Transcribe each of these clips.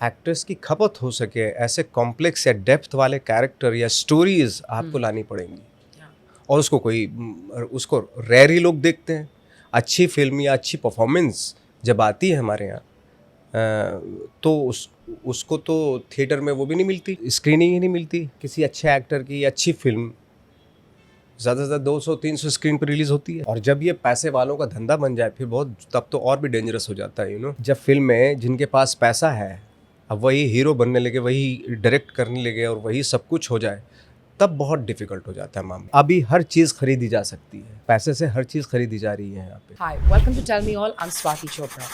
Actors की खपत हो सके ऐसे कॉम्प्लेक्स या डेप्थ वाले कैरेक्टर या स्टोरीज आपको लानी पड़ेंगी। और उसको रेयर ही लोग देखते हैं। अच्छी फिल्म या अच्छी परफॉर्मेंस जब आती है हमारे यहाँ तो उसको तो थिएटर में वो भी नहीं मिलती, स्क्रीनिंग ही नहीं मिलती। किसी अच्छे एक्टर की अच्छी फिल्म ज़्यादा से ज़्यादा 200-300 स्क्रीन पर रिलीज होती है। और जब ये पैसे वालों का धंधा बन जाए फिर बहुत, तब तो और भी डेंजरस हो जाता है जब फिल्म में जिनके पास पैसा है अब वही हीरो बनने लगे, वही डायरेक्ट करने लगे और वही सब कुछ हो जाए, तब बहुत डिफिकल्ट हो जाता है मामला। अभी हर चीज़ खरीदी जा सकती है, पैसे से हर चीज़ खरीदी जा रही है यहाँ पे। Hi, welcome to Tell Me All. I'm Swati Chopra.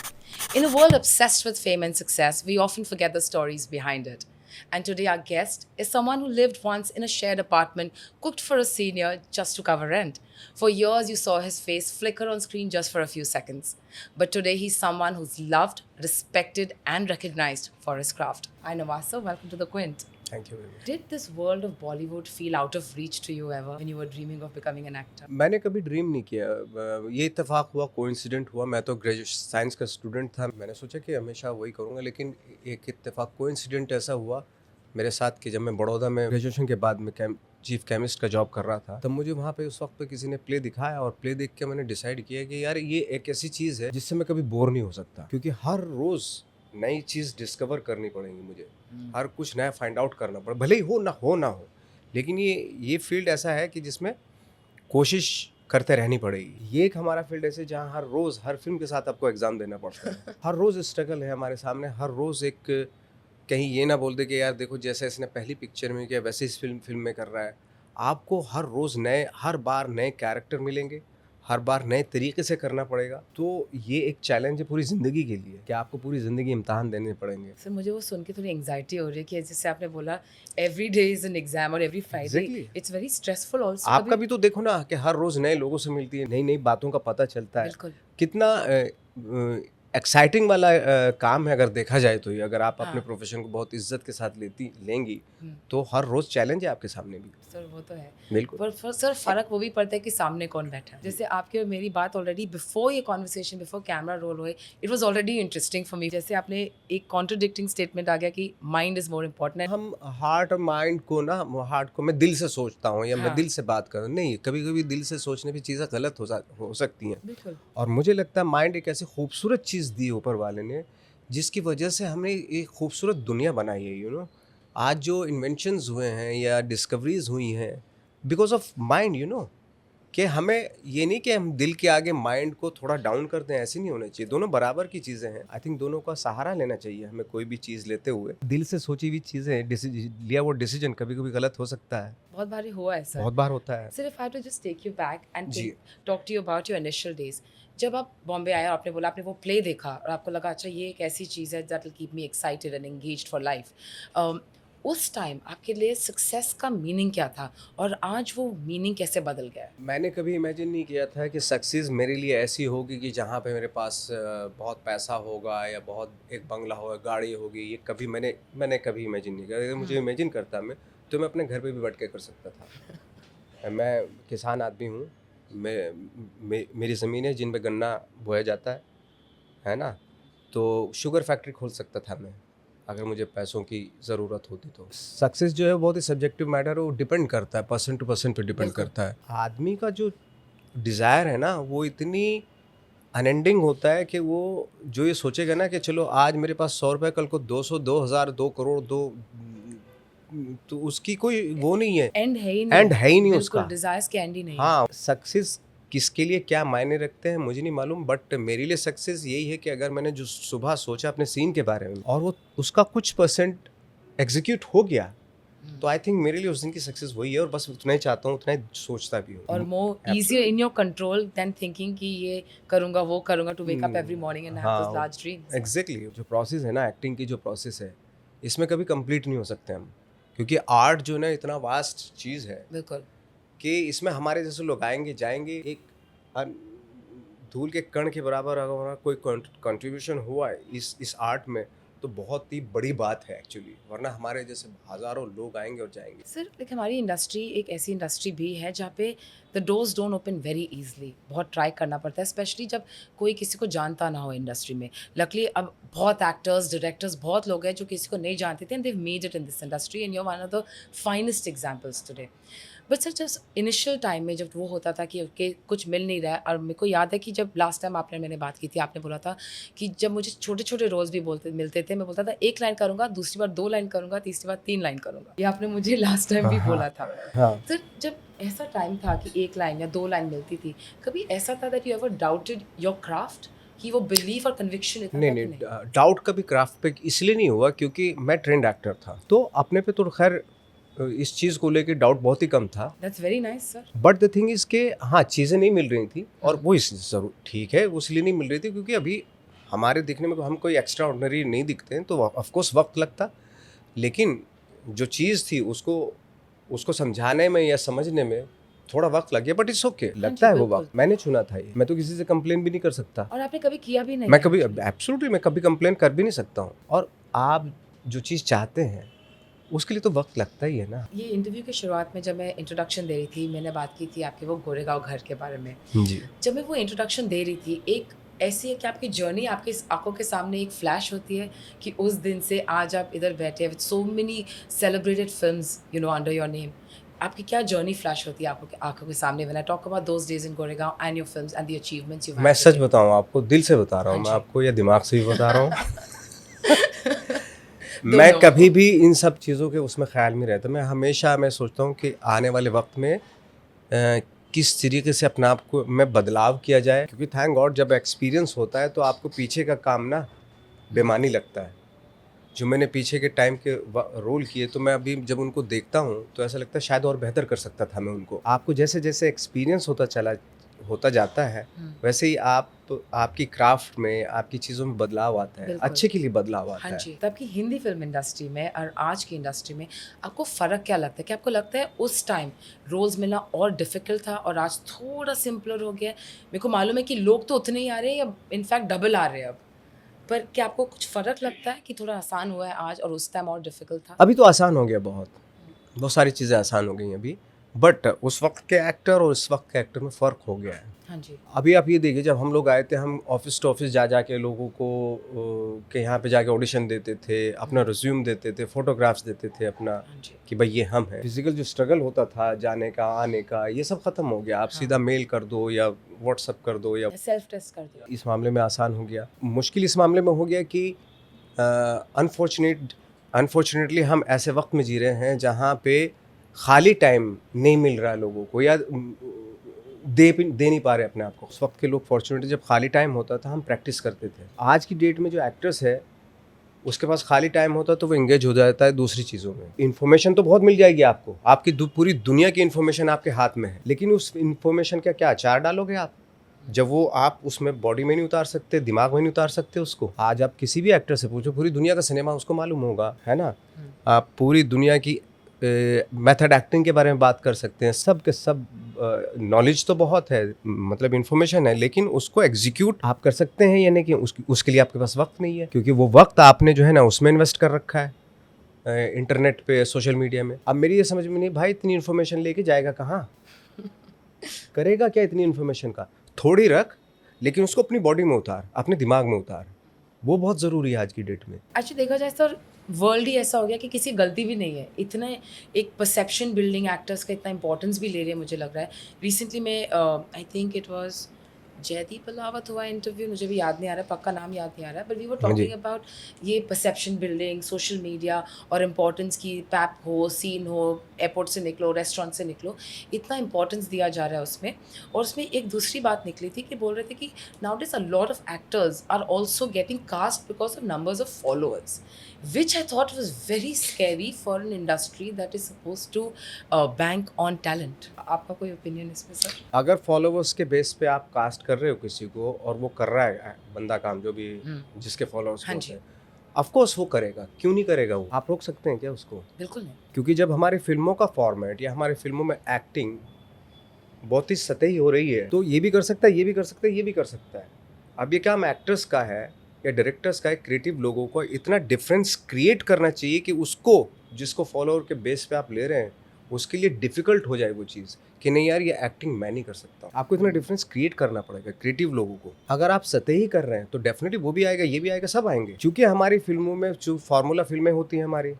In a world obsessed with fame and success, we often forget the stories behind it. And today our guest is someone who lived once in a shared apartment, cooked for a senior just to cover rent. For years, you saw his face flicker on screen just for a few seconds. But today, he's someone who's loved, respected, and recognized for his craft. Hi, Nawasa. Welcome to the Quint. Thank you very much. Did this world of Bollywood feel out of reach to you ever when you were dreaming of becoming an actor? मैंने कभी dream नहीं किया, ये इत्तेफाक हुआ, coincident हुआ। मैं तो ग्रेजुएशन साइंस का स्टूडेंट था, मैंने सोचा कि हमेशा वही करूँगा, लेकिन एक इत्तेफाक कोइंसिडेंट ऐसा हुआ मेरे साथ कि जब मैं बड़ौदा में ग्रेजुएशन के बाद में चीफ केमिस्ट का जॉब कर रहा था, तब मुझे वहाँ पे उस वक्त पे किसी ने प्ले दिखाया और प्ले देख के मैंने डिसाइड किया कि यार ये एक ऐसी चीज़ है जिससे मैं कभी बोर नहीं हो सकता, क्योंकि हर रोज़ नई चीज़ डिस्कवर करनी पड़ेगी मुझे, हर कुछ नया फाइंड आउट करना पड़े, भले ही हो ना हो। लेकिन ये फील्ड ऐसा है कि जिसमें कोशिश करते रहनी पड़ेगी। ये एक हमारा फील्ड ऐसे जहाँ हर रोज़ हर फिल्म के साथ आपको एग्ज़ाम देना पड़ता है। हर रोज़ स्ट्रगल है हमारे सामने, हर रोज़ एक, कहीं ये ना बोल दे कि यार देखो जैसे इसने पहली पिक्चर में किया वैसे इस फिल्म में कर रहा है। आपको हर रोज़ हर बार नए कैरेक्टर मिलेंगे, हर बार नए तरीके से करना पड़ेगा। तो ये एक चैलेंज है पूरी ज़िंदगी के लिए कि आपको पूरी ज़िंदगी इम्तहान देने पड़ेंगे। सर मुझे वो सुन के थोड़ी एंग्जाइटी हो रही है कि जैसे आपने बोला every day is an exam और every Friday it's very stressful also. आपका भी तो देखो ना कि हर रोज़ नए लोगों से मिलती है, नई नई बातों का पता चलता है। बिल्कुल। कितना एक्साइटिंग वाला काम है अगर देखा जाए तो। ये अगर आप अपने प्रोफेशन को बहुत इज्जत के साथ लेंगी तो हर रोज़ चैलेंज है आपके सामने भी। सर वो तो है बिल्कुल। पर सर फर्क वो भी पड़ता है कि सामने कौन बैठा है। जैसे आपकी और मेरी बात ऑलरेडी बिफोर ये कॉन्वर्सेशन, बिफोर कैमरा रोल हुए, it was already interesting for me. जैसे आपने एक कॉन्ट्रडिक्टिंग स्टेटमेंट आ गया कि माइंड इज मोर इम्पोर्टेंट। हम हार्ट और माइंड को हार्ट को मैं दिल से सोचता हूँ या मैं दिल से बात करूँ, नहीं, कभी कभी दिल से सोचने भी चीज़ें गलत हो सकती हैं। बिल्कुल। और मुझे लगता है माइंड एक ऐसी खूबसूरत चीज़ दी ऊपर वाले ने जिसकी वजह से हमने एक खूबसूरत दुनिया बनाई है। आज जो इन्वेंशंस हुए हैं या डिस्कवरीज हुई हैं बिकॉज ऑफ माइंड, कि हमें ये नहीं कि हम दिल के आगे माइंड को थोड़ा डाउन कर दें, ऐसे नहीं होना चाहिए। दोनों बराबर की चीज़ें हैं। आई थिंक दोनों का सहारा लेना चाहिए हमें कोई भी चीज़ लेते हुए। दिल से सोची हुई चीज़ें, लिया वो डिसीजन कभी कभी गलत हो सकता है। बहुत बार हुआ है सर। बहुत बार होता है। Sir if I to just take you back and talk to you about your initial days, जब आप बॉम्बे आए और आपने बोला आपने वो प्ले देखा और आपको लगा अच्छा ये एक ऐसी चीज़ है that will keep me excited and engaged for life, उस टाइम आपके लिए सक्सेस का मीनिंग क्या था और आज वो मीनिंग कैसे बदल गया है? मैंने कभी इमेजिन नहीं किया था कि सक्सेस मेरे लिए ऐसी होगी कि जहाँ पे मेरे पास बहुत पैसा होगा या बहुत एक बंगला होगा, गाड़ी होगी। ये कभी मैंने कभी इमेजिन नहीं किया। अगर मुझे इमेजिन करता मैं तो मैं अपने घर पे भी बैठ के कर सकता था। मैं किसान आदमी हूँ, मेरी ज़मीन है जिन पे गन्ना बोया जाता है ना, तो शुगर फैक्ट्री खोल सकता था मैं अगर मुझे पैसों की ज़रूरत होती तो। सक्सेस जो है बहुत ही सब्जेक्टिव मैटर है, वो डिपेंड करता है, पर्सन टू पर्सन पे डिपेंड करता है। आदमी का जो डिज़ायर है ना वो इतनी अनएंडिंग होता है कि वो जो ये सोचेगा ना कि चलो आज मेरे पास 100 रुपये, कल को 200, 2000, 2 करोड़, तो उसकी कोई वो नहीं है, एंड है ही नहीं उसका। डिजायर्स के एंड ही नहीं। हाँ, सक्सेस किसके लिए क्या मायने रखते हैं मुझे नहीं मालूम, बट मेरे लिए सक्सेस यही है कि अगर मैंने जो सुबह सोचा अपने सीन के बारे में और वो उसका कुछ परसेंट एग्जीक्यूट हो गया, तो आई थिंक मेरे लिए उस दिन की सक्सेस वही है। और बस उतना ही चाहता हूँ, उतना ही सोचता भी हूँ। और more easier in your control than thinking कि ये करूँगा वो करूँगा to wake up every morning and have those large dreams. Exactly. जो प्रोसेस है ना, एक्टिंग की जो प्रोसेस है, इसमें कभी कंप्लीट नहीं हो सकते हम, क्योंकि आर्ट जो है ना इतना वास्ट चीज़ है। बिल्कुल। कि इसमें हमारे जैसे लोग आएंगे जाएंगे, एक धूल के कण के बराबर अगर कोई कंट्रीब्यूशन हुआ है इस आर्ट में, तो बहुत ही बड़ी बात है एक्चुअली, वरना हमारे जैसे हज़ारों लोग आएंगे और जाएंगे। सर लाइक हमारी इंडस्ट्री एक ऐसी इंडस्ट्री भी है जहाँ पे the doors don't open very easily, बहुत ट्राई करना पड़ता है, स्पेशली जब कोई किसी को जानता ना हो इंडस्ट्री में। लकली अब बहुत एक्टर्स, डायरेक्टर्स, बहुत लोग हैं जो किसी को नहीं जानते थे and they've made it in this industry and you are one of the finest examples today. But sir just initial time में जब वो होता था कि ओके कुछ मिल नहीं रहा है, और मेरे को याद है कि जब लास्ट टाइम मैंने बात की थी, आपने बोला था कि जब मुझे छोटे छोटे रोल्स भी मिलते थे, मैं बोलता था 1 लाइन करूँगा, दूसरी बार 2 लाइन करूँगा, तीसरी बार 3 लाइन करूँगा। ये आपने मुझे लास्ट टाइम भी बोला था। हाँ। सर जब ऐसा टाइम था कि 1 लाइन या 2 लाइन मिलती थी, कभी ऐसा था that you ever doubted your craft, कि वो बिलीफ और कन्विक्शन इतना था कि नहीं, डाउट कभी क्राफ्ट पे इसलिए नहीं हुआ क्योंकि मैं ट्रेंड एक्टर था, तो अपने पे तो खैर इस चीज़ को लेके डाउट बहुत ही कम था। That's very nice sir. But the thing is के हाँ, चीज़ें नहीं मिल रही थी, और वो इस ज़रूर ठीक है, वो इसलिए नहीं मिल रही थी क्योंकि अभी हमारे दिखने में हम कोई एक्स्ट्रा ऑर्डिनरी नहीं दिखते हैं, तो ऑफकोर्स वक्त लगता, लेकिन जो चीज़ थी उसको समझाने में या समझने में थोड़ा वक्त लग गया, बट इट्स ओके, लगता है वो बिल्कुल। वक्त। मैंने चुना था ये, मैं तो किसी से कंप्लेन भी नहीं कर सकता, और आपने कभी किया भी नहीं मैं है कभी actually। एब्सोल्युटली मैं कभी कंप्लेन कर भी नहीं सकता हूँ। और आप जो चीज़ चाहते हैं उसके लिए तो वक्त लगता ही है ना। ये इंटरव्यू की शुरुआत में जब मैं इंट्रोडक्शन दे रही थी, मैंने बात की थी आपके वो गोरेगांव घर के बारे में। जी। जब मैं वो इंट्रोडक्शन दे रही थी, एक ऐसी है कि आपकी जर्नी आपकी आंखों के सामने एक फ्लैश होती है कि उस दिन से आज आप इधर बैठे with so many celebrated films you know under your name. आपकी क्या जर्नी फ्लैश होती है आंखों के सामने when I talk about those days in Goregaon and your films and the achievements you had. मैं सच बताऊँ आपको, दिल से बता रहा हूँ हाँ मैं जी। आपको, या दिमाग से भी बता रहा हूँ मैं दोनों। कभी भी इन सब चीज़ों के उसमें ख्याल में रहता। मैं सोचता हूँ कि आने वाले वक्त में किस तरीके से अपने आप को में बदलाव किया जाए, क्योंकि थैंक गॉड जब एक्सपीरियंस होता है तो आपको पीछे का काम ना बेमानी लगता है। जो मैंने पीछे के टाइम के रोल किए, तो मैं अभी जब उनको देखता हूँ तो ऐसा लगता है शायद और बेहतर कर सकता था मैं उनको। आपको जैसे जैसे एक्सपीरियंस होता जाता है, वैसे ही आपकी क्राफ्ट में, आपकी चीज़ों में बदलाव आता है, बिल्कुल। अच्छे के लिए बदलाव आता हाँ है। जी। तो आपकी हिंदी फिल्म इंडस्ट्री में और आज की इंडस्ट्री में आपको फ़र्क क्या लगता है? कि आपको लगता है उस टाइम रोल्स मिलना और डिफ़िकल्ट था और आज थोड़ा सिंपलर हो गया है? मेरे को मालूम है कि लोग तो उतने ही आ रहे हैं या इनफैक्ट डबल आ रहे हैं अब। पर क्या आपको कुछ फ़र्क लगता है कि थोड़ा आसान हुआ है आज और उस टाइम और डिफ़िकल्ट था? अभी तो आसान हो गया बहुत सारी चीज़ें आसान हो गई हैं अभी, बट उस वक्त के एक्टर और इस वक्त के एक्टर में फ़र्क हो गया है। हाँ जी। अभी आप ये देखिए, जब हम लोग आए थे, हम ऑफिस टू ऑफिस जा के लोगों को के यहाँ पे जाके ऑडिशन देते थे, अपना रिज्यूम देते थे, फोटोग्राफ्स देते थे अपना, हाँ जी। कि भाई ये हम हैं। फिजिकल जो स्ट्रगल होता था जाने का आने का, ये सब ख़त्म हो गया। आप सीधा मेल कर दो या व्हाट्सअप कर दो, या सेल्फ टेस्ट कर दिया। इस मामले में आसान हो गया। मुश्किल इस मामले में हो गया कि अनफॉर्चुनेटली हम ऐसे वक्त में जी रहे हैं जहाँ पे खाली टाइम नहीं मिल रहा है लोगों को, या दे नहीं पा रहे अपने आप को। उस वक्त के लोग फॉर्चुनेटली, जब खाली टाइम होता था हम प्रैक्टिस करते थे। आज की डेट में जो एक्टर्स है उसके पास खाली टाइम होता है तो वो इंगेज हो जाता है दूसरी चीज़ों में। इन्फॉर्मेशन तो बहुत मिल जाएगी आपको, आपकी पूरी दुनिया की इन्फॉर्मेशन आपके हाथ में है, लेकिन उस इन्फॉर्मेशन का क्या अचार डालोगे आप, जब वो आप उसमें बॉडी में नहीं उतार सकते, दिमाग में नहीं उतार सकते उसको। आज आप किसी भी एक्टर से पूछो, पूरी दुनिया का सिनेमा उसको मालूम होगा, है ना। आप पूरी दुनिया की मेथड एक्टिंग के बारे में बात कर सकते हैं, सब के सब नॉलेज तो बहुत है, मतलब इन्फॉर्मेशन है, लेकिन उसको एग्जीक्यूट आप कर सकते हैं या नहीं, कि उसके लिए आपके पास वक्त नहीं है, क्योंकि वो वक्त आपने जो है ना उसमें इन्वेस्ट कर रखा है, इंटरनेट पे, सोशल मीडिया में। अब मेरी ये समझ में नहीं, भाई इतनी इन्फॉर्मेशन लेके जाएगा कहाँ, करेगा क्या इतनी इन्फॉर्मेशन का। थोड़ी रख, लेकिन उसको अपनी बॉडी में उतार, अपने दिमाग में उतार, वो बहुत ज़रूरी है आज की डेट में। अच्छा देखा जाए सर, वर्ल्ड ही ऐसा हो गया कि किसी गलती भी नहीं है, इतना एक परसेप्शन बिल्डिंग एक्टर्स का इतना इंपॉर्टेंस भी ले रहे हैं मुझे लग रहा है। रिसेंटली में I think it was Jaideep Ahlawat हुआ इंटरव्यू, मुझे भी याद नहीं आ रहा, पक्का नाम याद नहीं आ रहा है, but we were talking about ये परसेप्शन बिल्डिंग, सोशल मीडिया और इम्पोर्टेंस की, पैप हो, सीन हो, एयरपोर्ट से निकलो, रेस्टोरेंट से निकलो, इतना इंपॉर्टेंस दिया जा रहा है उसमें। और उसमें एक दूसरी बात निकली थी कि बोल रहे थे कि nowadays a lot of actors are also getting cast because of numbers of followers, which I thought was very scary for an industry that is supposed to bank on talent. आपका कोई ओपिनियन इसमें sir? अगर followers के base पे आप cast कर रहे हो किसी को और वो कर रहा है बंदा काम, जो भी जिसके फॉलोअर्स हाँ होते जी। हैं, ऑफ कोर्स वो करेगा, क्यों नहीं करेगा वो। आप रोक सकते हैं क्या उसको? बिल्कुल नहीं। क्योंकि जब हमारी फिल्मों का फॉर्मेट या हमारी फिल्मों में एक्टिंग बहुत ही सतही हो रही है, तो ये भी कर सकता है, ये भी कर सकता है, ये भी कर सकता है। अब ये काम एक्टर्स का है या डायरेक्टर्स का, क्रिएटिव लोगों को इतना डिफरेंस क्रिएट करना चाहिए कि उसको, जिसको फॉलोअर के बेस पे आप ले रहे हैं, उसके लिए डिफ़िकल्ट हो जाए वो चीज़ कि नहीं यार ये एक्टिंग मैं नहीं कर सकता। आपको इतना डिफरेंस क्रिएट करना पड़ेगा क्रिएटिव लोगों को। अगर आप सतही कर रहे हैं तो डेफिनेटली वो भी आएगा, ये भी आएगा, सब आएंगे। क्योंकि हमारी फिल्मों में जो फार्मूला फिल्में होती हैं हमारी,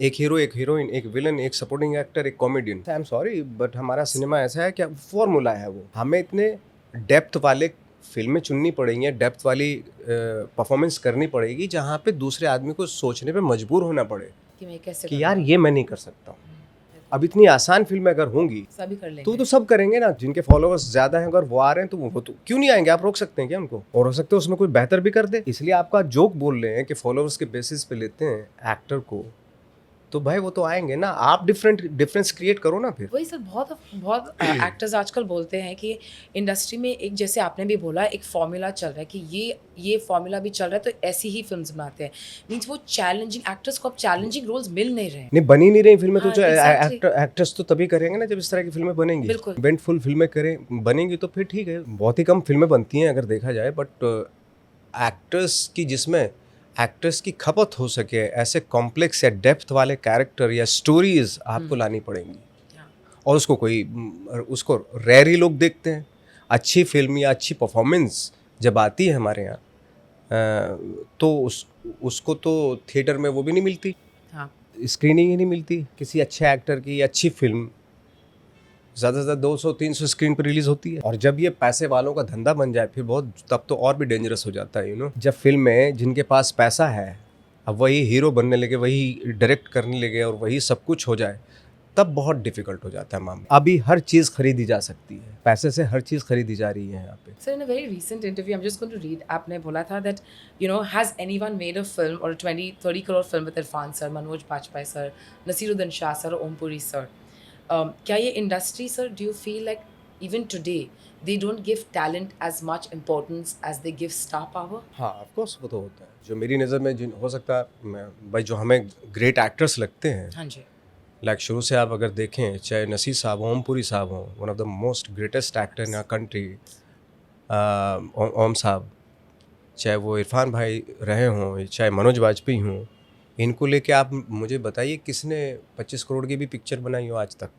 एक हीरो, एक हीरोइन, एक विलन, एक सपोर्टिंग एक्टर, एक comedian, I am sorry but हमारा सिनेमा ऐसा है कि फॉर्मूला है वो। हमें इतने डेप्थ वाले फिल्में चुननी पड़ेंगी, डेप्थ वाली परफॉर्मेंस करनी पड़ेगी जहाँ पे दूसरे आदमी को सोचने पे मजबूर होना पड़े कि मैं कैसे कि यार ये मैं नहीं कर सकता हूँ। अब इतनी आसान फिल्में अगर होंगी सभी कर लेंगे तो सब करेंगे ना। जिनके फॉलोअर्स ज्यादा हैं अगर वो आ रहे हैं तो वो तो क्यों नहीं आएंगे? आप रोक सकते हैं क्या उनको? और हो सकता है उसमें कोई बेहतर भी कर दे। इसलिए आपका जोक बोल रहे हैं कि फॉलोअर्स के बेसिस पे लेते हैं एक्टर को, तो भाई वो तो आएंगे ना। आप डिफरेंस क्रिएट करो ना फिर। वही सर, बहुत एक्टर्स आजकल बोलते हैं कि इंडस्ट्री में एक, जैसे आपने भी बोला, एक फॉर्मूला चल रहा है कि ये फॉर्मूला भी चल रहा है तो ऐसी ही फिल्म्स बनाते हैं। मींस वो चैलेंजिंग एक्टर्स को अब चैलेंजिंग रोल्स मिल नहीं रहे हैं। नहीं, बनी नहीं रही फिल्में। तो हाँ, जो exactly. एक्टर्स तो तभी करेंगे ना जब इस तरह की फिल्में बनेंगी। बिल्कुल। इवेंटफुल फिल्में बनेंगी तो फिर ठीक है। बहुत ही कम फिल्में बनती हैं अगर देखा जाए, बट एक्टर्स की जिसमें एक्टर्स की खपत हो सके, ऐसे कॉम्प्लेक्स या डेप्थ वाले कैरेक्टर या स्टोरीज आपको लानी पड़ेंगी। और उसको रेयर ही लोग देखते हैं। अच्छी फिल्म या अच्छी परफॉर्मेंस जब आती है हमारे यहाँ तो उसको तो थिएटर में वो भी नहीं मिलती, स्क्रीनिंग ही नहीं मिलती। किसी अच्छे एक्टर की अच्छी फिल्म ज़्यादा से ज़्यादा 200-300 स्क्रीन पर रिलीज़ होती है। और जब ये पैसे वालों का धंधा बन जाए फिर बहुत, तब तो और भी डेंजरस हो जाता है। जब फिल्म में जिनके पास पैसा है अब वही हीरो बनने लगे, वही डायरेक्ट करने लगे और वही सब कुछ हो जाए, तब बहुत डिफिकल्ट हो जाता है मामला। अभी हर चीज़ खरीदी जा सकती है, पैसे से हर चीज़ खरीदी जा रही है यहाँ पे। Sir, in a very recent interview, I am just going to read, आपने बोला था that has anyone made a film और 20-30 crore film with Irrfan sir, Manoj Bajpayee sir, Naseeruddin Shah sir, Om Puri sir? क्या ये industry sir, do you feel like even today they don't give talent as much importance as they give star power? हाँ, of course वो तो होता है। जो मेरी नज़र में जिन हो सकता है भाई, जो हमें ग्रेट एक्टर्स लगते हैं, हाँ जी, लाइक शुरू से आप अगर देखें, चाहे नसीर साहब हों, ओमपुरी साहब हों, one of the most greatest actor in our country, ओम साहब, चाहे वो इरफान भाई रहे हों, चाहे मनोज बाजपेयी हों, इनको लेके आप मुझे बताइए किसने 25 करोड़ की भी पिक्चर बनाई हो आज तक,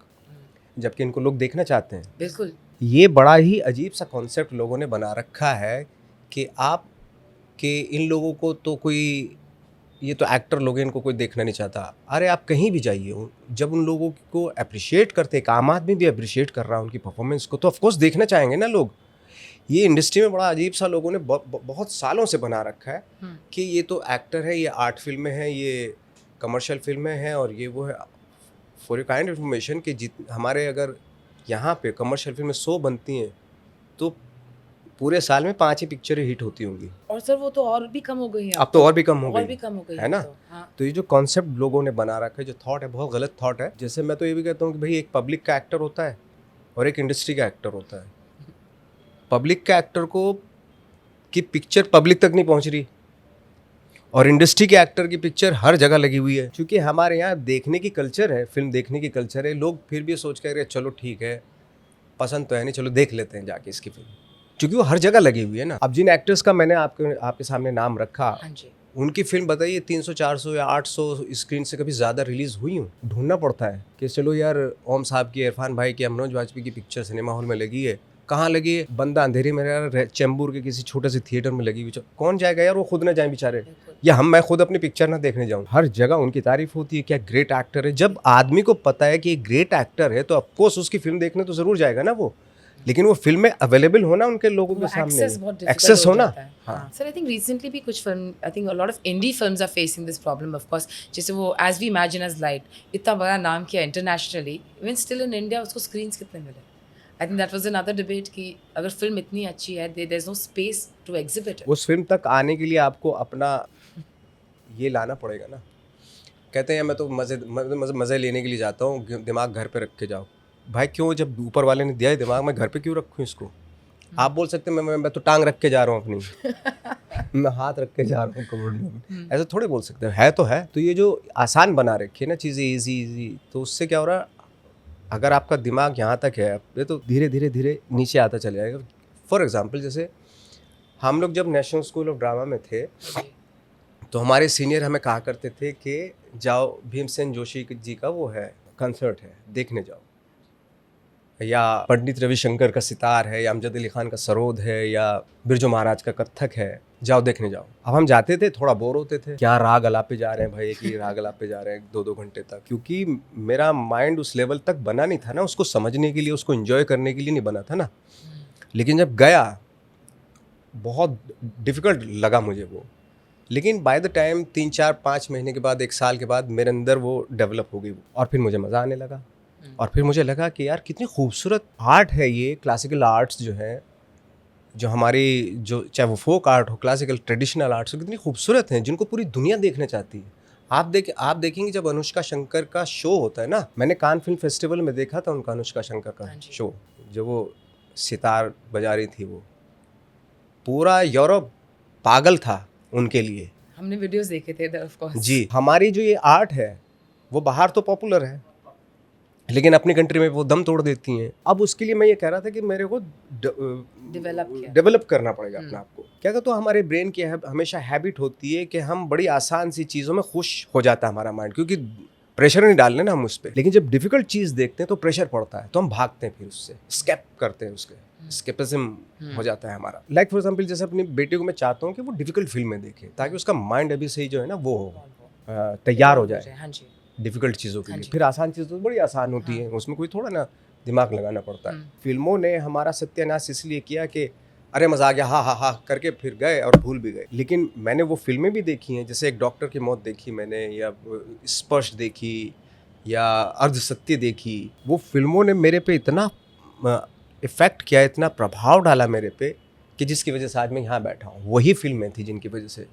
जबकि इनको लोग देखना चाहते हैं। बिल्कुल। ये बड़ा ही अजीब सा कॉन्सेप्ट लोगों ने बना रखा है कि इन लोगों को तो कोई, ये तो एक्टर लोग हैं, इनको कोई देखना नहीं चाहता। अरे आप कहीं भी जाइए, जब उन लोगों को अप्रिशिएट करते, एक आम आदमी भी अप्रिशिएट कर रहा है उनकी परफॉर्मेंस को, तो ऑफकोर्स देखना चाहेंगे ना लोग। ये इंडस्ट्री में बड़ा अजीब सा लोगों ने बहुत सालों से बना रखा है कि ये तो एक्टर है, ये आर्ट फिल्में हैं, ये कमर्शियल फिल्में हैं और ये वो है। फॉर यू काइंड इन्फॉर्मेशन कि हमारे अगर यहाँ पे कमर्शियल फिल्में 100 बनती हैं तो पूरे साल में 5 ही पिक्चरें हिट होती होंगी। और सर वो तो और भी कम हो गई है, अब तो और भी कम हो गई है ना। तो, हाँ। तो ये जो कॉन्सेप्ट लोगों ने बना रखा है, जो थॉट है, बहुत गलत थॉट है। जैसे मैं तो ये भी कहता हूँ कि भाई एक पब्लिक का एक्टर होता है और एक इंडस्ट्री का एक्टर होता है। पब्लिक का एक्टर को की पिक्चर पब्लिक तक नहीं पहुँच रही और इंडस्ट्री के एक्टर की पिक्चर हर जगह लगी हुई है। क्योंकि हमारे यहाँ देखने की कल्चर है, फिल्म देखने की कल्चर है। लोग फिर भी सोच कर चलो ठीक है, पसंद तो है नहीं, चलो देख लेते हैं जाके इसकी फिल्म, क्योंकि वो हर जगह लगी हुई है ना। अब जिन एक्टर्स का मैंने आपके सामने नाम रखा, हाँ जी, उनकी फिल्म बताइए 300-400 या 800 स्क्रीन से कभी ज़्यादा रिलीज़ हुई हूँ। ढूंढना पड़ता है कि चलो यार ओम साहब की, इरफान भाई की, मनोज बाजपेयी की पिक्चर सिनेमा हॉल में लगी है। कहाँ लगी है? बंदा अंधेरी में यार, चैम्बूर के किसी छोटे से थिएटर में लगी हुई। कौन जाएगा यार? वो खुद ना जाए बेचारे, या मैं खुद अपनी पिक्चर ना देखने जाऊँ। हर जगह उनकी तारीफ होती है, क्या ग्रेट एक्टर है। जब आदमी को पता है कि ग्रेट एक्टर है तो ऑफकोर्स उसकी फिल्म देखने तो ज़रूर जाएगा ना वो। लेकिन वो फिल्में अवेलेबल होना उनके लोगों के सामने, एक्सेस होना। सर आई थिंक रिसेंटली भी कुछ film, I think a lot of indie films are facing this problem of course. जैसे वो as we imagine as light, इतना बड़ा नाम किया internationally, even still in India उसको स्क्रीन्स कितने मिले? I think that was another debate कि अगर फिल्म इतनी अच्छी है, there is no space to exhibit it. उस फिल्म तक आने के लिए आपको अपना ये लाना पड़ेगा ना। कहते हैं मैं तो मज़े लेने के लिए जाता हूँ, दिमाग घर पे रख के जाओ। भाई क्यों? जब ऊपर वाले ने दिया है दिमाग, मैं घर पे क्यों रखूँ इसको? आप बोल सकते हैं मैं तो टांग रख के जा रहा हूँ अपनी मैं हाथ रख के जा रहा हूँ कमर में, ऐसा थोड़े बोल सकते हैं। है तो है। तो ये जो आसान बना रखी है ना चीज़ें, ईजी, तो उससे क्या हो रहा है, अगर आपका दिमाग यहाँ तक है, ये तो धीरे धीरे नीचे आता चले जाएगा। फॉर एग्जाम्पल, जैसे हम लोग जब नेशनल स्कूल ऑफ ड्रामा में थे तो हमारे सीनियर हमें कहा करते थे कि जाओ भीमसेन जोशी जी का वो है कंसर्ट है, देखने जाओ, या पंडित रविशंकर का सितार है, या अमजद अली खान का सरोद है, या बिरजू महाराज का कत्थक है, जाओ देखने जाओ। अब हम जाते थे, थोड़ा बोर होते थे, क्या राग अलापे जा रहे हैं भाई, एक ही राग अलापे जा रहे हैं 2-2 घंटे तक, क्योंकि मेरा माइंड उस लेवल तक बना नहीं था ना, उसको समझने के लिए, उसको एंजॉय करने के लिए नहीं बना था ना। लेकिन जब गया बहुत डिफ़िकल्ट लगा मुझे वो, लेकिन बाय द टाइम 3-4-5 महीने के बाद, 1 साल के बाद मेरे अंदर वो डेवलप हो गई और फिर मुझे मज़ा आने लगा। और फिर मुझे लगा कि यार कितनी खूबसूरत आर्ट है ये, क्लासिकल आर्ट्स जो है, जो हमारी जो चाहे वो फोक आर्ट हो, क्लासिकल ट्रेडिशनल आर्ट्स हो, कितनी खूबसूरत हैं, जिनको पूरी दुनिया देखना चाहती है। आप देखेंगे जब अनुष्का शंकर का शो होता है ना, मैंने कान फिल्म फेस्टिवल में देखा था उनका अनुष्का शंकर का शो, जो वो सितार बजा रही थी, वो पूरा यूरोप पागल था उनके लिए। हमने वीडियोस देखे थे ऑफ कोर्स। जी, हमारी जो ये आर्ट है वो बाहर तो पॉपुलर है, लेकिन अपनी कंट्री में वो दम तोड़ देती हैं। अब उसके लिए मैं ये कह रहा था कि मेरे को डेवलप करना पड़ेगा अपने आप को। क्या कहते हो, हमारे ब्रेन की हमेशा हैबिट होती है कि हम बड़ी आसान सी चीज़ों में खुश हो जाता है हमारा माइंड, क्योंकि प्रेशर नहीं डालने ना हम उस पर। लेकिन जब डिफिकल्ट चीज़ देखते हैं तो प्रेशर पड़ता है, तो हम भागते हैं, फिर उससे स्केप करते हैं, उसके स्केपिज्म हो जाता है हमारा। लाइक फॉर एग्जाम्पल, जैसे अपनी बेटी को मैं चाहता हूँ कि वो डिफिकल्ट फिल्में देखे, ताकि उसका माइंड अभी से ही जो है ना वो तैयार हो जाए हाँ जी। डिफ़िकल्ट चीज़ों के लिए। फिर आसान चीज़ तो बड़ी आसान होती है, उसमें कोई थोड़ा ना दिमाग लगाना पड़ता है। फिल्मों ने हमारा सत्यानाश इसलिए किया कि अरे मज़ा आ गया, हा हा हा करके फिर गए और भूल भी गए। लेकिन मैंने वो फिल्में भी देखी हैं, जैसे एक डॉक्टर की मौत देखी मैंने, या स्पर्श देखी, या अर्ध सत्य देखी। वो फिल्मों ने मेरे पे इतना इफ़ेक्ट किया, इतना प्रभाव डाला मेरे पे, कि जिसकी वजह से आज मैं यहाँ बैठा हूँ। वही फिल्में थी जिनकी वजह से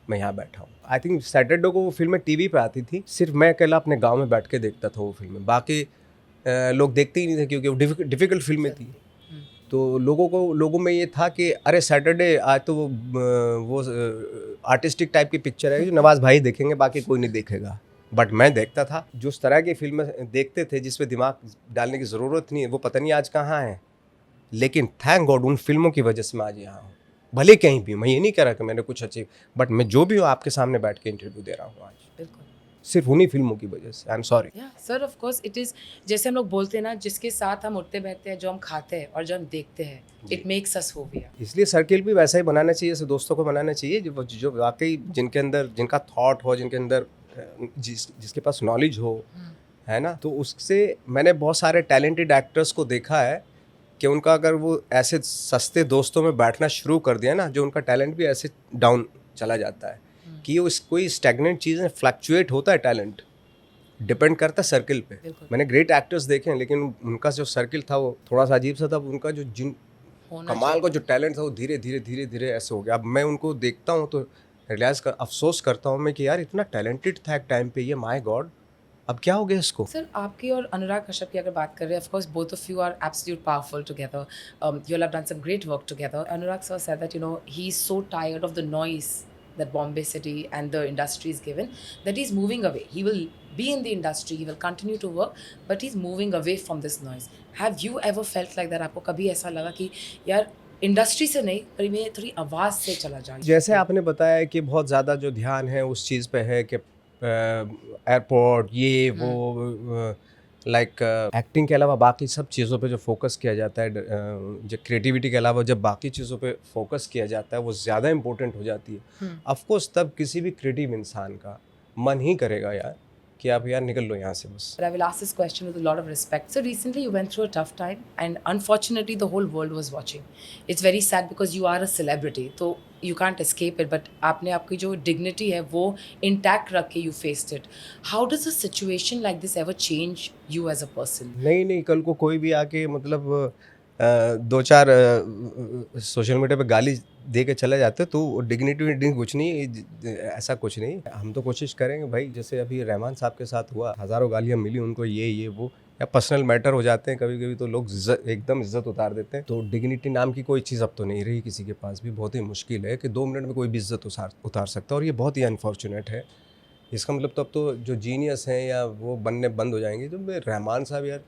मैं यहाँ बैठा हूँ। आई थिंक सैटरडे को वो फिल्में टीवी पे आती थी, सिर्फ मैं अकेला अपने गांव में बैठ के देखता था वो फिल्में, बाकी लोग देखते ही नहीं थे, क्योंकि वो डिफ़िकल्ट फिल्में थी। तो लोगों में ये था कि अरे सैटरडे आज तो वो आर्टिस्टिक टाइप की पिक्चर है जो नवाज़ भाई देखेंगे, बाकी कोई नहीं देखेगा। बट मैं देखता था, जो उस तरह की फिल्में देखते थे जिस पे दिमाग डालने की ज़रूरत नहीं है, वो पता नहीं आज कहाँ है। लेकिन थैंक गॉड उन फिल्मों की वजह से मैं आज यहाँ हूँ। भले कहीं भी, मैं ये नहीं कह रहा कि मैंने कुछ अचीव, बट मैं जो भी हूँ आपके सामने बैठ के इंटरव्यू दे रहा हूँ आज, बिल्कुल सिर्फ उन्हीं फिल्मों की वजह से। I am sorry. या sir, of course it is, जैसे हम लोग बोलते हैं ना, जिसके साथ हम उठते बैठते हैं, जो हम खाते हैं और जो हम देखते हैं, it makes us who we are. इसलिए सर्किल भी वैसा ही बनाना चाहिए, जैसे दोस्तों को बनाना चाहिए, जो वाकई जिनके अंदर, जिनका थॉट हो, जिनके अंदर जिसके पास नॉलेज हो, है ना। तो उससे मैंने बहुत सारे टैलेंटेड एक्टर्स को देखा है कि उनका अगर वो ऐसे सस्ते दोस्तों में बैठना शुरू कर दिया ना, जो उनका टैलेंट भी ऐसे डाउन चला जाता है, कि ये कोई स्टैग्नेंट चीज़ है, फ्लक्चुएट होता है टैलेंट, डिपेंड करता है सर्किल पे। मैंने ग्रेट एक्टर्स देखे हैं, लेकिन उनका जो सर्किल था वो थोड़ा सा अजीब सा था। उनका जो कमाल का जो टैलेंट था वो धीरे धीरे ऐसे हो गया। अब मैं उनको देखता हूँ तो अफसोस करता हूँ मैं कि यार इतना टैलेंटेड था एक टाइम पे ये, माय गॉड अब क्या हो गया इसको। सर, आपकी और अनुराग कश्यप की अगर बात कर रहे हैं, of course both of you are absolute powerful together, you all have done some great work together. Anurag sir said that, you know, he's so tired of the noise that Bombay City and the industry is given, that he's moving away. He will be in the industry, he will continue to work, but he's moving away from this noise. Have you ever felt like that? आपको कभी ऐसा लगा कि यार industry से नहीं, पर मैं थोड़ी आवाज़ से चला जाऊँ? जैसे आपने बताया कि बहुत ज़्यादा जो ध्यान है उस चीज़ पे है कि एयरपोर्ट ये वो, लाइक एक्टिंग के अलावा बाकी सब चीज़ों पे जो फोकस किया जाता है, जो क्रिएटिविटी के अलावा जब बाकी चीज़ों पे फोकस किया जाता है वो ज़्यादा इम्पोर्टेंट हो जाती है। ऑफ कोर्स तब किसी भी क्रिएटिव इंसान का मन ही करेगा यार कि आप यार निकल लो यहाँ से बस। But I will ask this question with a lot of respect. So recently you went through a tough time and unfortunately the whole world was watching. It's very sad because you are a celebrity, so you can't escape it. But आपने आपकी जो dignity है वो intact रख के you faced it. How does a situation like this ever change you as a person? नहीं, कल को कोई भी आके मतलब 2-4 सोशल मीडिया पे गाली दे के चले जाते तो डिग्निटी कुछ नहीं, ऐसा कुछ नहीं। हम तो कोशिश करेंगे भाई, जैसे अभी रहमान साहब के साथ हुआ, हज़ारों गालियाँ मिली उनको, ये वो, या पर्सनल मैटर हो जाते हैं कभी कभी तो लोग एकदम इज्जत उतार देते हैं। तो डिग्निटी नाम की कोई चीज़ अब तो नहीं रही किसी के पास भी। बहुत ही मुश्किल है कि 2 मिनट में कोई भी इज्जत उतार सकता है, और ये बहुत ही अनफॉर्चुनेट है। इसका मतलब तो अब तो जो जीनियस हैं या वो बनने बंद हो जाएंगे। जो रहमान साहब यार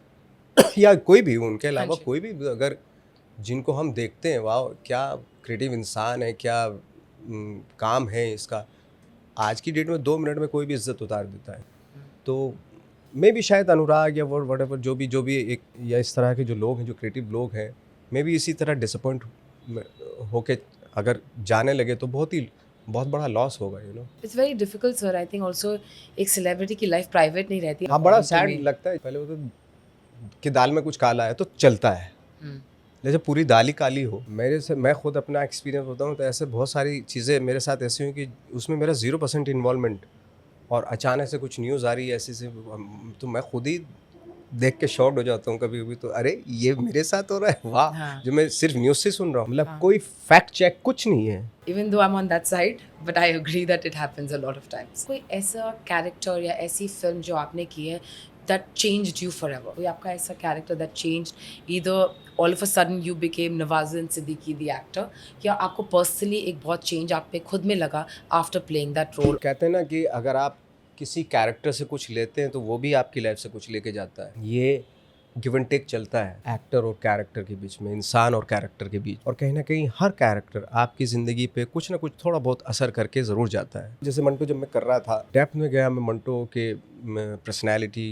या कोई भी, उनके अलावा कोई भी अगर जिनको हम देखते हैं, वाह क्या क्रिएटिव इंसान है, क्या काम है इसका, आज की डेट में 2 मिनट में कोई भी इज्जत उतार देता है। तो मे भी शायद अनुराग या वट एवर जो भी एक या इस तरह के जो लोग हैं, जो क्रिएटिव लोग हैं, मे भी इसी तरह डिसअपॉइंट होके अगर जाने लगे तो बहुत बड़ा लॉस होगा, you know. It's very difficult sir, I think also एक सेलिब्रिटी की लाइफ प्राइवेट नहीं रहती। हाँ, बड़ा according to सैड me। लगता है। पहले वो तो कि दाल में कुछ काला है तो चलता है, हम्म, जैसे पूरी दाल ही काली हो। मैं खुद अपना एक्सपीरियंस बताऊँ तो ऐसे बहुत सारी चीज़ें मेरे साथ ऐसी हुई कि उसमें मेरा 0% इन्वॉल्वमेंट, और अचानक से कुछ न्यूज़ आ रही है ऐसी से, तो मैं खुद ही देख के शॉक्ड हो जाता हूँ कभी कभी। तो अरे ये मेरे साथ हो रहा है, वाह, हाँ। जो मैं सिर्फ न्यूज़ से सुन रहा हूँ, मतलब हाँ। कोई फैक्ट चेक कुछ नहीं है। Even though I'm on that side, but I agree that it happens a lot of times. कोई ऐसा कैरेक्टर या ऐसी फिल्म जो आपने की है that changed you forever? कोई आपका ऐसा character that changed either all of a sudden you became Nawazuddin Siddiqui the actor, या आपको पर्सनली एक बहुत चेंज आप पे खुद में लगा आफ्टर प्लेइंग दैट रोल? कहते हैं ना कि अगर आप किसी कैरेक्टर से कुछ लेते हैं तो वो भी आपकी लाइफ से कुछ लेके जाता है। ये गिव एंड टेक चलता है एक्टर और कैरेक्टर के बीच में, इंसान और कैरेक्टर के बीच, और कहीं ना कहीं हर कैरेक्टर आपकी ज़िंदगी पे कुछ ना कुछ थोड़ा बहुत असर करके ज़रूर जाता है। जैसे मंटो जब मैं कर रहा था, डेप्थ में गया मैं मंटो के पर्सनैलिटी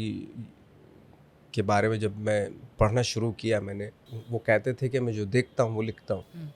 के बारे में जब मैं पढ़ना शुरू किया मैंने, वो कहते थे कि मैं जो देखता हूँ वो लिखता हूँ।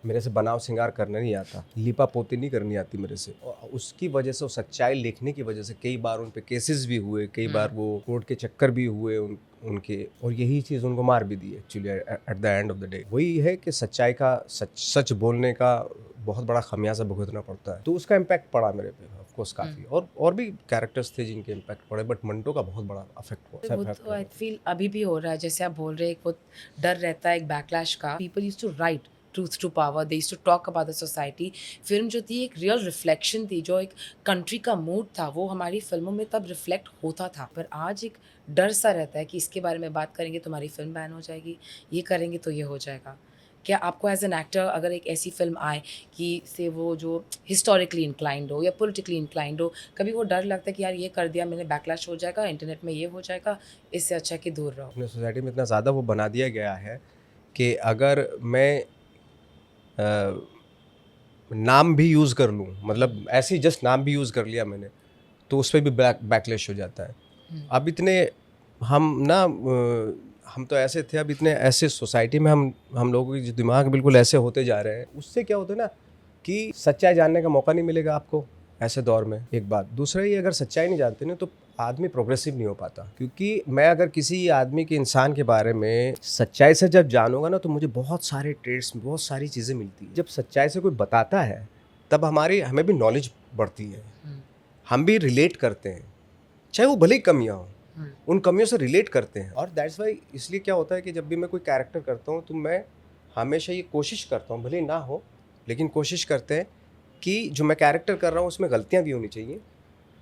मेरे से बनाव सिंगार करना नहीं आता, लिपा पोती नहीं करनी आती मेरे से। और उसकी वजह से, सच्चाई लिखने की वजह से कई बार उन पे केसेस भी हुए, कई बार वो कोर्ट के चक्कर भी हुए उनके, और यही चीज़ उनको मार भी दी actually at the end of the day. वही है कि सच्चाई का, सच बोलने का बहुत बड़ा खमियाजा भुगतना पड़ता है। तो उसका इम्पैक्ट पड़ा मेरे पे ऑफ कोर्स काफ़ी, और भी कैरेक्टर्स थे जिनके इम्पैक्ट पड़े, बट मंटो का बहुत बड़ा अफेक्ट वो हुआ। तो आई फील अभी भी हो रहा है, जैसे आप बोल रहे हैं, एक वो डर रहता है एक बैकलैश का। People used to write truth to power, they used to talk about the society. Film जो थी एक रियल रिफ्लेक्शन थी, जो एक कंट्री का मूड था, वो हमारी फिल्मों में तब रिफ्लेक्ट होता था। पर आज एक डर सा रहता है कि इसके बारे में बात करेंगे तो हमारी फिल्म बैन हो जाएगी, ये करेंगे तो ये हो जाएगा। क्या आपको एज एन एक्टर अगर एक ऐसी फिल्म आए कि से वो जो हिस्टोरिकली इंक्लाइंड हो या पॉलिटिकली इंक्लाइंड हो, कभी वो डर लगता है कि यार ये कर दिया मैंने, बैकलैश हो जाएगा, इंटरनेट में ये हो जाएगा, इससे अच्छा कि दूर रहो? अपने सोसाइटी में इतना ज़्यादा वो बना दिया गया है कि अगर मैं नाम भी यूज़ कर लूँ, मतलब ऐसे ही जस्ट नाम भी यूज़ कर लिया मैंने, तो उस पर भी बैकलैश हो जाता है। अब इतने हम तो ऐसे थे, अब इतने ऐसे सोसाइटी में हम लोगों के जो दिमाग बिल्कुल ऐसे होते जा रहे हैं। उससे क्या होता है ना कि सच्चाई जानने का मौका नहीं मिलेगा आपको ऐसे दौर में, एक बात। दूसरा ये, अगर सच्चाई नहीं जानते ना तो आदमी प्रोग्रेसिव नहीं हो पाता। क्योंकि मैं अगर किसी आदमी के, इंसान के बारे में सच्चाई से जब जानूंगा ना, तो मुझे बहुत सारे ट्रेड्स, बहुत सारी चीज़ें मिलती हैं। जब सच्चाई से कोई बताता है तब हमें भी नॉलेज बढ़ती है, हम भी रिलेट करते हैं, चाहे वो भले ही कमियाँ हों, उन कमियों से रिलेट करते हैं। और दैट्स वाई, इसलिए क्या होता है कि जब भी मैं कोई कैरेक्टर करता हूँ तो मैं हमेशा ये कोशिश करता हूँ, भले ही ना हो, लेकिन कोशिश करते हैं कि जो मैं कैरेक्टर कर रहा हूँ उसमें गलतियाँ भी होनी चाहिए,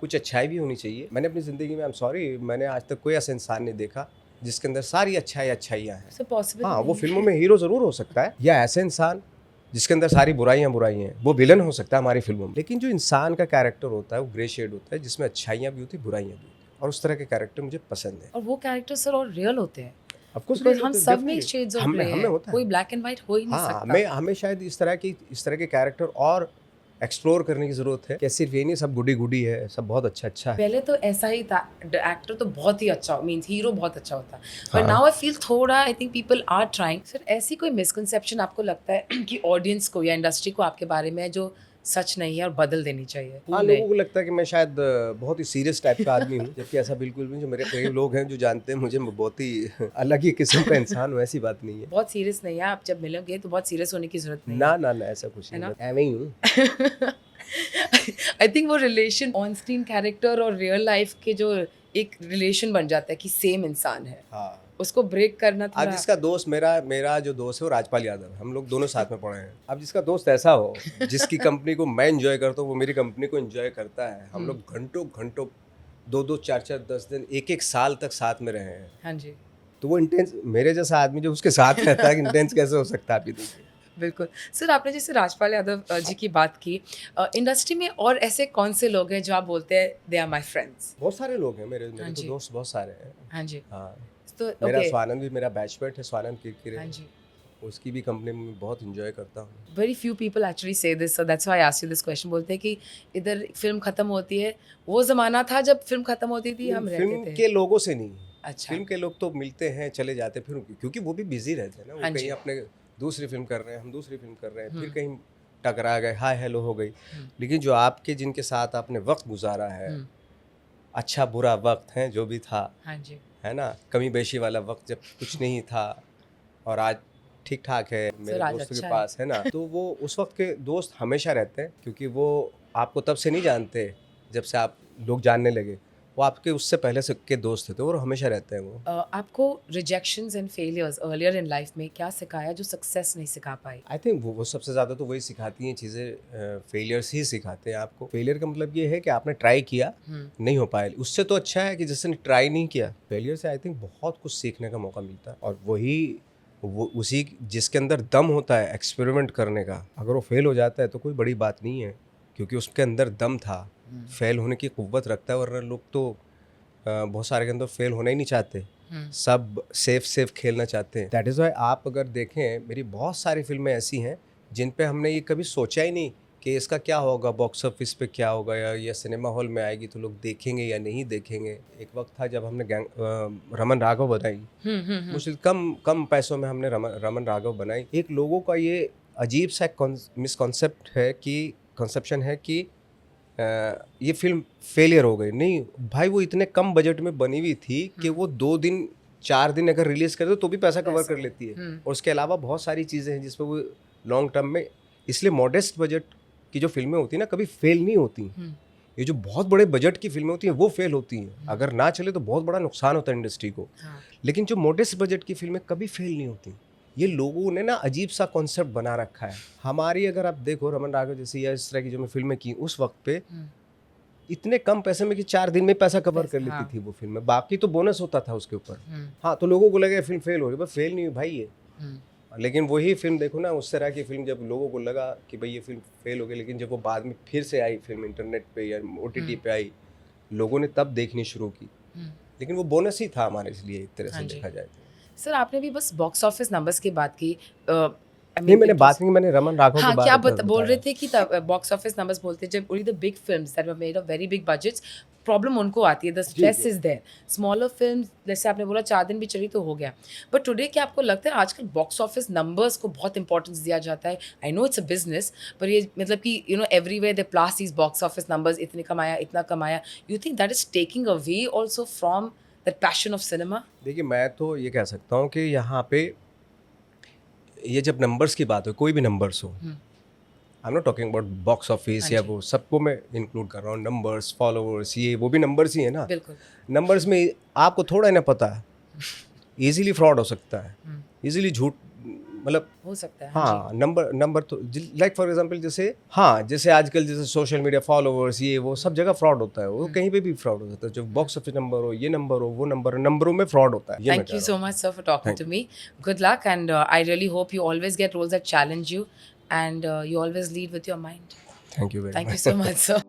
कुछ अच्छाई भी होनी चाहिए। मैंने अपनी ज़िंदगी में, आई एम सॉरी, मैंने आज तक कोई ऐसा इंसान नहीं देखा जिसके अंदर सारी अच्छाइयाँ हैं। So possible हाँ, वो नहीं है। फिल्मों में हीरो ज़रूर हो सकता है, या ऐसे इंसान जिसके अंदर सारी बुराइयाँ हैं, वो विलन हो सकता है हमारी फिल्मों में। लेकिन जो इंसान का कैरेक्टर होता है वो ग्रे शेड होता है, जिसमें अच्छाइयाँ भी होती हैं, बुराइयाँ भी, और उस तरह के कैरेक्टर मुझे पसंद है। और वो कैरेक्टर सर और रियल होते हैं, Of course, बिकॉज real हम होते हैं, सब में definitely। शेड्स ऑफ हमें ग्रे होता है। कोई ब्लैक एंड व्हाइट हो ही नहीं हाँ, सकता। हमें शायद इस तरह के कैरेक्टर और एक्सप्लोर करने की ज़रूरत है, कि सिर्फ ये नहीं सब गुडी है, सब बहुत अच्छा है। पहले तो ऐसा ही था, एक्टर तो बहुत ही अच्छा, मींस हीरो बहुत अच्छा होता है, पर हाँ। नाउ आई फील थोड़ा, I think people are trying. Sir ऐसी कोई मिसकंसेप्शन आपको लगता है कि ऑडियंस को या इंडस्ट्री को आपके बारे में जो सच नहीं है और बदल देनी चाहिए? हाँ, लोगों को लगता है कि मैं शायद बहुत ही सीरियस टाइप का आदमी हूँ, जबकि ऐसा बिल्कुल भी नहीं। जो मेरे करीब लोग हैं जो जानते हैं मुझे, मैं बहुत ही अलग ही किस्म का इंसान हूँ, ऐसी बात नहीं है। बहुत सीरियस नहीं है, आप जब मिलोगे तो बहुत सीरियस होने की जरूरत नहीं ना ऐसा कुछ नहीं, ना? मैं एवं ही हूँ। है। आई थिंक वो रिलेशन ऑन स्क्रीन कैरेक्टर और रियल लाइफ के जो एक रिलेशन बन जाता है कि सेम इंसान है, हाँ, उसको ब्रेक करना अब थोड़ा। जिसका दोस्त, मेरा जो दोस्त है वो राजपाल यादव है, हम लोग दोनों साथ में पढ़े हैं। अब जिसका दोस्त ऐसा हो, जिसकी कंपनी को मैं एंजॉय करता हूँ, वो मेरी कंपनी को एंजॉय करता है, हम लोग घंटों 2 4 10 दिन, 1 साल तक साथ में रहे हैं, हाँ जी, तो वो इंटेंस, मेरे जैसा आदमी जो उसके साथ रहता है, इंटेंस कैसे हो सकता है, आप ही देखिए। बिल्कुल। सर आपने जैसे राजपाल यादव जी की बात की, इंडस्ट्री में और ऐसे कौन से लोग हैं जो आप बोलते हैं दे आर माय फ्रेंड्स? बहुत सारे लोग हैं मेरे हाँ तो जी। दोस्त बहुत सारे हैं। हाँ जी, हाँ, तो मेरा ओके, स्वानंद भी मेरा बैचमेट है, स्वानंद किरकिरे। हाँ जी, उसकी भी कंपनी में बहुत इंजॉय करता हूँ। Very few people actually say this, so that's why I asked you this question. बोलते हैं कि इधर फिल्म खत्म होती है, वो ज़माना था जब फिल्म खत्म होती थी, हम रहते फिल्म थे। के लोगों से नहीं, अच्छा। फिल्म के लोग तो मिलते हैं, चले जाते हैं, फिर क्योंकि वो भी बिजी रहते हैं ना, वो हाँ जी। कहीं अपने दूसरी फिल्म कर रहे हैं, हम दूसरी फिल्म कर रहे हैं, फिर हम्म। कहीं टकरा गए, हाय हेलो हो गई। लेकिन जो आपके जिनके साथ आपने वक्त गुजारा है, अच्छा बुरा वक्त है जो भी था, हाँ जी। है ना, कमी बेशी वाला वक्त जब कुछ नहीं था और आज ठीक ठाक है, मेरे आज दोस्तों अच्छा के है। पास है ना, तो वो उस वक्त के दोस्त हमेशा रहते हैं, क्योंकि वो आपको तब से नहीं जानते जब से आप लोग जानने लगे, वो आपके उससे पहले से के दोस्त थे, तो वो हमेशा रहते हैं वो। आपको rejections and failures earlier in life में क्या सिखाया जो सक्सेस नहीं सिखा पाई? आई थिंक वो सबसे ज़्यादा तो वही सिखाती हैं चीज़ें, फेलियर्स ही सिखाते हैं आपको। फेलियर का मतलब ये है कि आपने ट्राई किया, नहीं हो पाया, उससे तो अच्छा है कि जिसने ट्राई नहीं किया। फेलियर से आई थिंक बहुत कुछ सीखने का मौका मिलता है, और वो उसी जिसके अंदर दम होता है एक्सपेरिमेंट करने का, अगर वो फेल हो जाता है तो कोई बड़ी बात नहीं है, क्योंकि उसके अंदर दम था, फेल होने की कुव्वत रखता है। वरना लोग तो बहुत सारे के अंदर फेल होना ही नहीं चाहते, सब सेफ खेलना चाहते हैं। दैट इज़ वाई आप अगर देखें, मेरी बहुत सारी फिल्में ऐसी हैं जिन पे हमने ये कभी सोचा ही नहीं कि इसका क्या होगा, बॉक्स ऑफिस पे क्या होगा, या सिनेमा हॉल में आएगी तो लोग देखेंगे या नहीं देखेंगे। एक वक्त था जब हमने रमन राघव बनाई, मुश्किल कम पैसों में हमने रमन राघव बनाई। एक लोगों का ये अजीब सा मिसकॉन्सेप्ट है कि कंसेप्शन है कि ये फिल्म फेलियर हो गई। नहीं भाई, वो इतने कम बजट में बनी हुई थी कि वो 2 दिन 4 दिन अगर रिलीज कर दो तो भी पैसा कवर कर लेती है, और उसके अलावा बहुत सारी चीज़ें हैं जिस पर वो लॉन्ग टर्म में, इसलिए मॉडेस्ट बजट की जो फिल्में होती हैं ना, कभी फेल नहीं होती। ये जो बहुत बड़े बजट की फिल्में होती हैं वो फेल होती हैं, अगर ना चले तो बहुत बड़ा नुकसान होता है इंडस्ट्री को। लेकिन जो मॉडेस्ट बजट की फिल्में कभी फेल नहीं होती। ये लोगों ने ना अजीब सा कॉन्सेप्ट बना रखा है। हमारी अगर आप देखो रमन राघव जैसी या इस तरह की जो मैं फिल्में की उस वक्त पे, इतने कम पैसे में कि 4 दिन में पैसा कवर कर लेती थी वो फिल्म, बाकी तो बोनस होता था उसके ऊपर। हाँ, तो लोगों को लगा फिल्म फेल हो गई, बस फेल नहीं हुई भाई ये। लेकिन वही फिल्म देखो ना, उस तरह की फिल्म जब लोगों को लगा कि भाई ये फिल्म फेल हो गई, लेकिन जब वो बाद में फिर से आई फिल्म इंटरनेट पे या OTT पे आई, लोगों ने तब देखनी शुरू की। लेकिन वो बोनस ही था हमारे लिए एक तरह से देखा जाए तो। सर, आपने भी बस बॉक्स ऑफिस नंबर्स की बात की। नहीं, मैंने बात नहीं, मैंने रमन राघव हाँ, की क्या बात बोल रहे थे कि बॉक्स ऑफिस नंबर्स बोलते हैं जब only the big films that were made of very big budgets, problem उनको आती है, the stress is there. Smaller film जैसे आपने बोला 4 दिन भी चली तो हो गया, बट टुडे क्या आपको लगता है आजकल बॉक्स ऑफिस नंबर्स को बहुत इंपॉर्टेंस दिया जाता है? I know it's a business, पर ये मतलब कि you know everywhere they pliers these box office numbers, इतने कमाया इतना कमाया, you think that is taking away also from that passion of cinema? देखिए, मैं तो ये कह सकता हूँ कि यहाँ पे ये जब नंबर्स की बात हो, कोई भी नंबर्स हो, I am not talking about box office या वो सबको मैं इंक्लूड कर रहा हूँ, नंबर्स, फॉलोअर्स, ये वो भी नंबर्स ही है ना। बिल्कुल। नंबर्स में आपको थोड़ा ही ना पता है, इजीली फ्रॉड हो सकता है, इजीली झूठ, मतलब हो सकता है। हाँ, नंबर तो लाइक फॉर एग्जांपल जैसे आजकल जैसे सोशल मीडिया फॉलोअर्स, ये वो सब जगह फ्रॉड होता है, वो कहीं पे भी फ्रॉड हो सकता है। जो बॉक्स ऑफिस नंबर हो, ये नंबर हो, वो नंबरों में फ्रॉड होता है। Thank you so much, sir, for talking to me. Good luck, and I really hope you always get roles that challenge you, and you always lead with your mind. Thank you very much. Thank you so much, sir.